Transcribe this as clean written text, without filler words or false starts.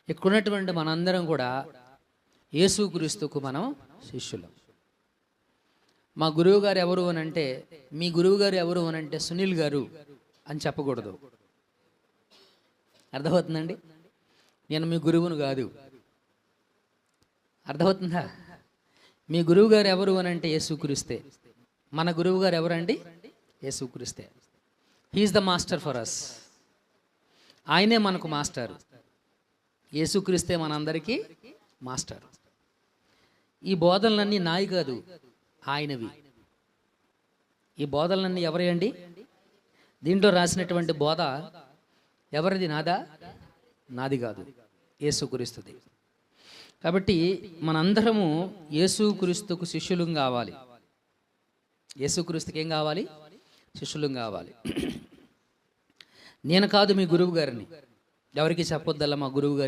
ఇక్కడున్నటువంటి మనందరం కూడా యేసుక్రీస్తుకు మనం శిష్యులం. మా గురువు గారు ఎవరు అని అంటే, మీ గురువు గారు ఎవరు అని అంటే సునీల్ గారు అని చెప్పకూడదు. అర్థమవుతుందండి? నేను మీ గురువును కాదు. అర్థమవుతుందా? మీ గురువు గారు ఎవరు అని అంటే యేసుక్రీస్తే. మన గురువు గారు ఎవరండి? యేసుక్రీస్తే. He is the master for us. ఆయనే మనకు మాస్టర్. యేసుక్రీస్తే మనందరికీ మాస్టర్. ఈ బోధనలన్నీ నాయి కాదు, ఆయనవి. ఈ బోధనలన్నీ ఎవరి అండి? దీంట్లో రాసినటువంటి బోధ ఎవరిది? నాదా? నాది కాదు, యేసుక్రీస్తుది. కాబట్టి మనందరము యేసుక్రీస్తుకు శిష్యులం కావాలి. యేసుక్రీస్తుకి ఏం కావాలి? శిష్యులం కావాలి. నేను కాదు మీ గురువు గారిని, ఎవరికి చెప్పొద్దల్లా మా గురువు గారి